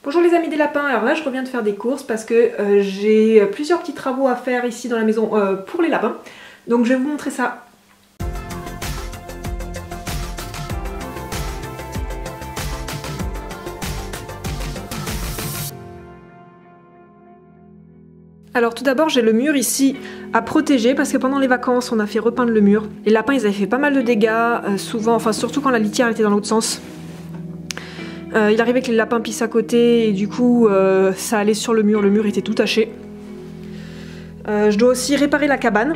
Bonjour les amis des lapins, alors là je reviens de faire des courses parce que j'ai plusieurs petits travaux à faire ici dans la maison pour les lapins. Donc je vais vous montrer ça. Alors tout d'abord j'ai le mur ici à protéger parce que pendant les vacances on a fait repeindre le mur. Les lapins ils avaient fait pas mal de dégâts, souvent, enfin surtout quand la litière était dans l'autre sens. Il arrivait que les lapins pissent à côté et du coup ça allait sur le mur était tout taché. Je dois aussi réparer la cabane.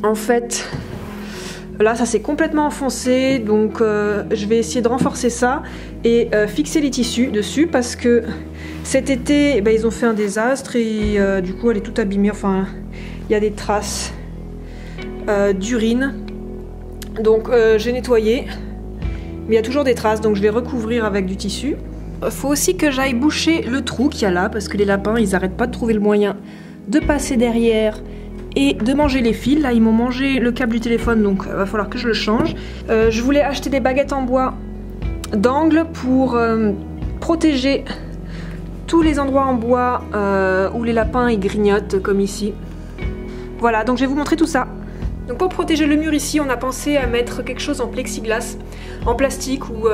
En fait, là ça s'est complètement enfoncé, donc je vais essayer de renforcer ça et fixer les tissus dessus parce que cet été ils ont fait un désastre et du coup elle est toute abîmée, enfin il y a des traces d'urine. Donc j'ai nettoyé. Mais il y a toujours des traces, donc je vais recouvrir avec du tissu. Faut aussi que j'aille boucher le trou qu'il y a là, parce que les lapins, ils arrêtent pas de trouver le moyen de passer derrière et de manger les fils. Là, ils m'ont mangé le câble du téléphone, donc il va falloir que je le change. Je voulais acheter des baguettes en bois d'angle pour protéger tous les endroits en bois où les lapins ils grignotent, comme ici. Voilà, donc je vais vous montrer tout ça. Donc pour protéger le mur ici, on a pensé à mettre quelque chose en plexiglas, en plastique ou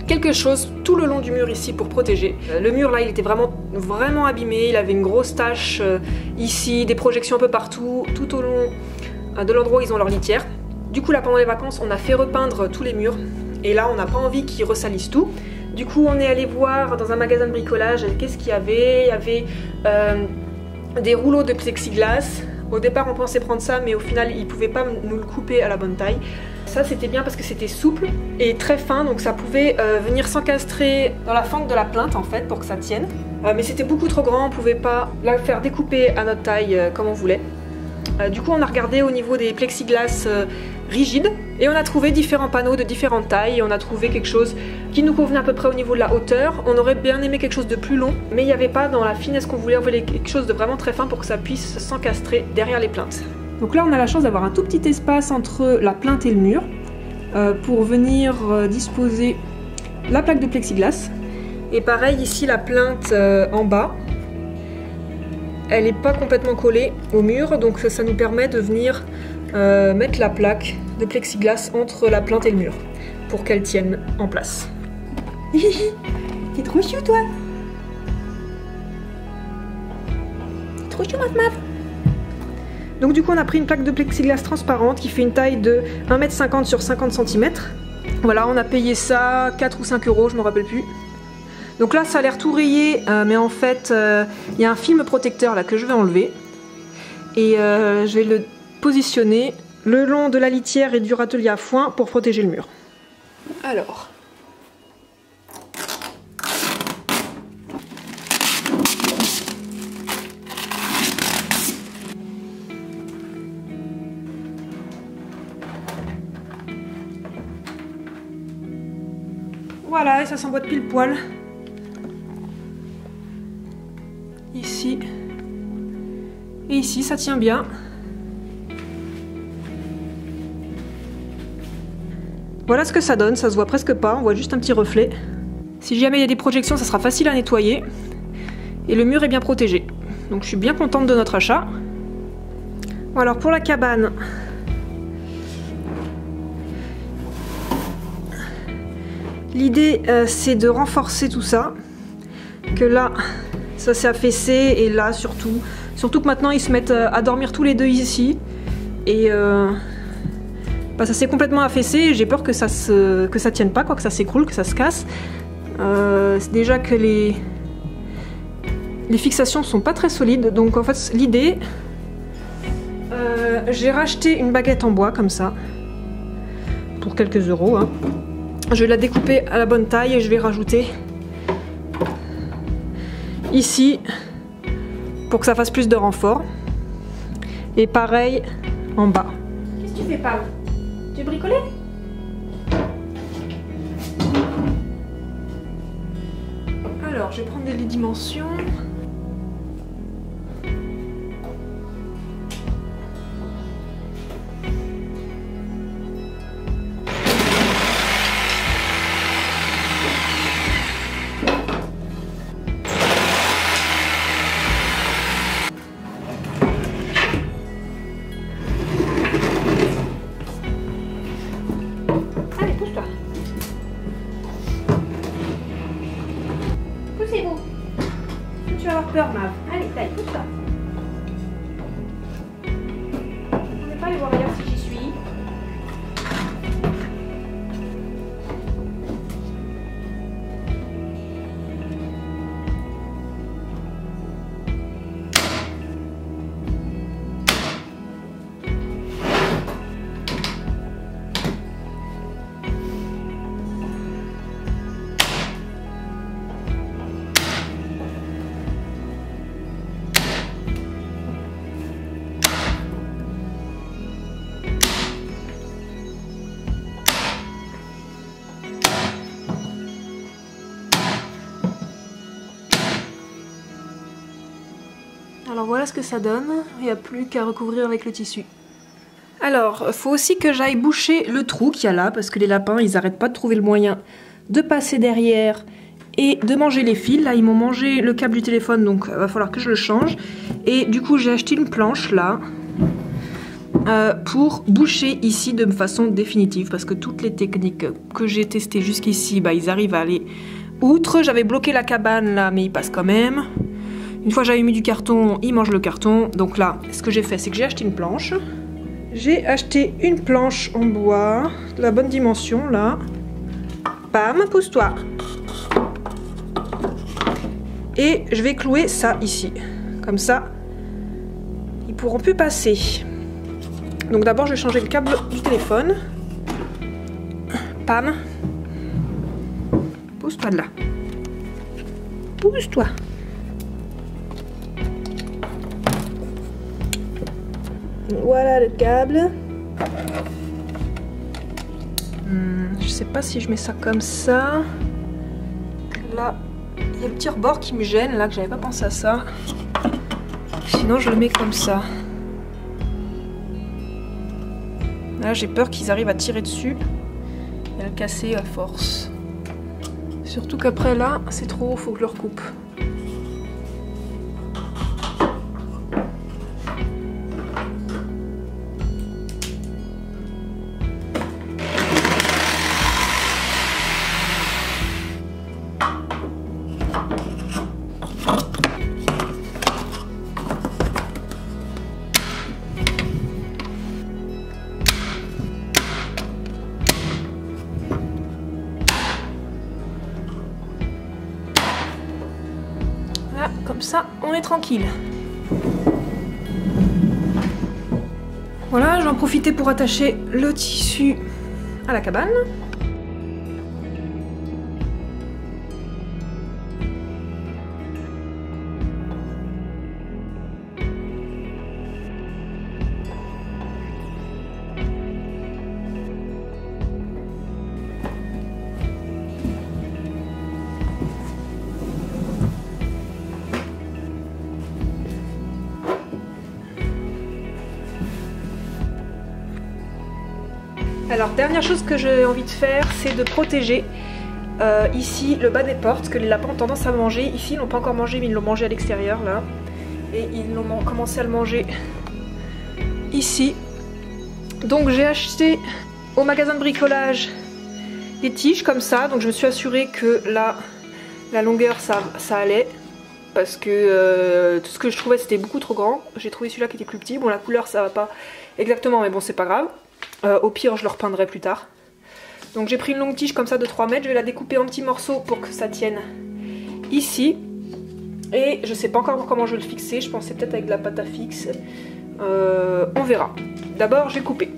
quelque chose tout le long du mur ici pour protéger. Le mur là, il était vraiment abîmé, il avait une grosse tache ici, des projections un peu partout, tout au long de l'endroit où ils ont leur litière. Du coup là, pendant les vacances, on a fait repeindre tous les murs et là, on n'a pas envie qu'ils ressalissent tout. Du coup, on est allé voir dans un magasin de bricolage qu'est-ce qu'il y avait. Il y avait des rouleaux de plexiglas. Au départ on pensait prendre ça mais au final ils pouvaient pas nous le couper à la bonne taille. Ça c'était bien parce que c'était souple et très fin, donc ça pouvait venir s'encastrer dans la fente de la plinthe en fait pour que ça tienne. Mais c'était beaucoup trop grand, on pouvait pas la faire découper à notre taille comme on voulait. Du coup on a regardé au niveau des plexiglas rigides et on a trouvé différents panneaux de différentes tailles et on a trouvé quelque chose qui nous convenait à peu près au niveau de la hauteur. On aurait bien aimé quelque chose de plus long mais il n'y avait pas dans la finesse qu'on voulait, on voulait quelque chose de vraiment très fin pour que ça puisse s'encastrer derrière les plinthes. Donc là on a la chance d'avoir un tout petit espace entre la plinthe et le mur pour venir disposer la plaque de plexiglas. Et pareil ici la plinthe en bas, elle n'est pas complètement collée au mur, donc ça nous permet de venir mettre la plaque de plexiglas entre la plinthe et le mur pour qu'elle tienne en place. T'es trop chou toi. Trop chou Maf. Donc du coup on a pris une plaque de plexiglas transparente qui fait une taille de 1,50 m sur 50 cm. Voilà, on a payé ça 4 ou 5 euros, je me rappelle plus. Donc là ça a l'air tout rayé, mais en fait il y a un film protecteur là que je vais enlever. Et je vais le positionner le long de la litière et du râtelier à foin pour protéger le mur. Alors... Voilà, et ça s'emboîte pile poil. Ici. Et ici, ça tient bien. Voilà ce que ça donne, ça se voit presque pas, on voit juste un petit reflet. Si jamais il y a des projections, ça sera facile à nettoyer. Et le mur est bien protégé. Donc je suis bien contente de notre achat. Bon, alors pour la cabane... L'idée c'est de renforcer tout ça, que là ça s'est affaissé et là surtout que maintenant ils se mettent à dormir tous les deux ici et ça s'est complètement affaissé et j'ai peur que ça tienne pas, quoi, que ça s'écroule, que ça se casse. C'est déjà que les fixations sont pas très solides, donc en fait l'idée, j'ai racheté une baguette en bois comme ça pour quelques euros, hein. Je vais la découper à la bonne taille et je vais rajouter ici pour que ça fasse plus de renfort. Et pareil en bas. Qu'est-ce que tu fais, Pam? Tu veux bricoler? Alors je vais prendre les dimensions. peur, Mav. Allez, taille, pousse-toi. Je ne vais pas aller voir ailleurs si j'y suis. Alors voilà ce que ça donne, il n'y a plus qu'à recouvrir avec le tissu. Alors, il faut aussi que j'aille boucher le trou qu'il y a là, parce que les lapins, ils n'arrêtent pas de trouver le moyen de passer derrière et de manger les fils. Là, ils m'ont mangé le câble du téléphone, donc il va falloir que je le change. Et du coup, j'ai acheté une planche là, pour boucher ici de façon définitive, parce que toutes les techniques que j'ai testées jusqu'ici, bah, ils arrivent à aller outre. J'avais bloqué la cabane là, mais ils passent quand même. Une fois j'avais mis du carton, ils mangent le carton. Donc là, ce que j'ai fait, c'est que j'ai acheté une planche. J'ai acheté une planche en bois, de la bonne dimension là. Pam, pousse-toi. Et je vais clouer ça ici. Comme ça, ils pourront plus passer. Donc d'abord, je vais changer le câble du téléphone. Pam. Pousse-toi de là. Pousse-toi. Voilà le câble. Je sais pas si je mets ça comme ça. Là, il y a le petit rebord qui me gêne, là, que j'avais pas pensé à ça. Sinon, je le mets comme ça. Là, j'ai peur qu'ils arrivent à tirer dessus et à le casser à force. Surtout qu'après, là, c'est trop haut, faut que je le recoupe. Comme ça, on est tranquille. Voilà, j'en profitais pour attacher le tissu à la cabane. Alors, dernière chose que j'ai envie de faire, c'est de protéger ici le bas des portes, que les lapins ont tendance à manger. Ici, ils l'ont pas encore mangé, mais ils l'ont mangé à l'extérieur, là. Et ils l'ont commencé à le manger ici. Donc, j'ai acheté au magasin de bricolage des tiges comme ça. Donc, je me suis assurée que là, la longueur, ça allait. Parce que tout ce que je trouvais, c'était beaucoup trop grand. J'ai trouvé celui-là qui était plus petit. Bon, la couleur, ça va pas exactement, mais bon, c'est pas grave. Au pire, je le repeindrai plus tard. Donc j'ai pris une longue tige comme ça de 3 mètres. Je vais la découper en petits morceaux pour que ça tienne ici. Et je sais pas encore comment je vais le fixer. Je pensais peut-être avec de la pâte à fixe. On verra. D'abord, j'ai coupé.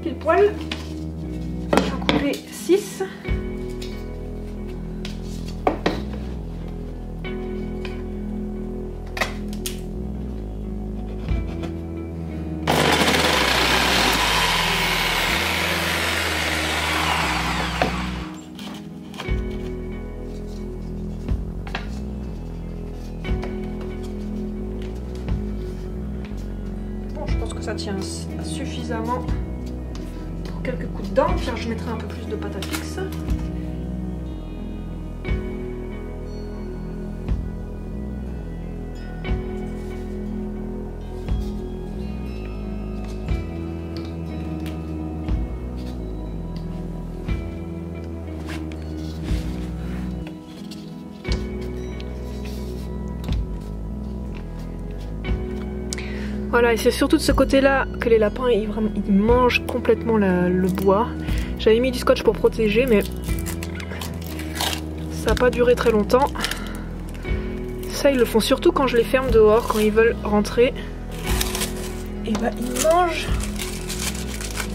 Pile poil. J'en coupé 6. Bon, je pense que ça tient suffisamment pour quelques coups de dents, car je mettrai un peu plus de pâte à fixe. Voilà, et c'est surtout de ce côté-là que les lapins ils mangent complètement le bois. J'avais mis du scotch pour protéger, mais ça n'a pas duré très longtemps. Ça, ils le font surtout quand je les ferme dehors, quand ils veulent rentrer. Et bah, ils mangent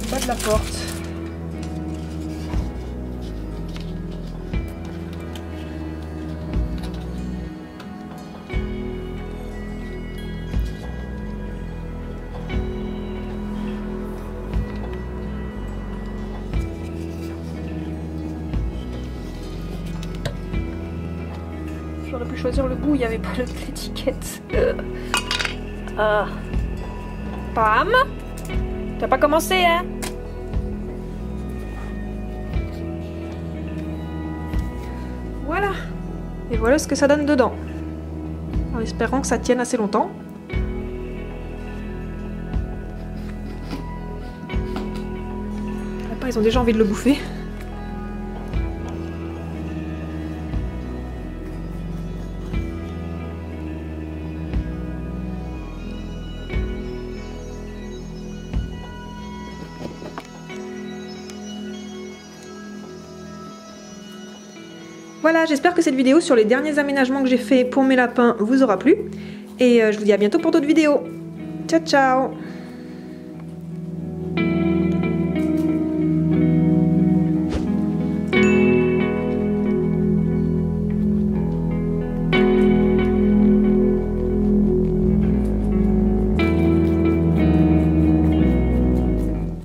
le bas de la porte. J'aurais pu choisir le bout, il n'y avait pas l'étiquette. Pam, t'as pas commencé, hein? Voilà. Et voilà ce que ça donne dedans. En espérant que ça tienne assez longtemps. Après, ils ont déjà envie de le bouffer. Voilà, j'espère que cette vidéo sur les derniers aménagements que j'ai fait pour mes lapins vous aura plu. Et je vous dis à bientôt pour d'autres vidéos. Ciao, ciao!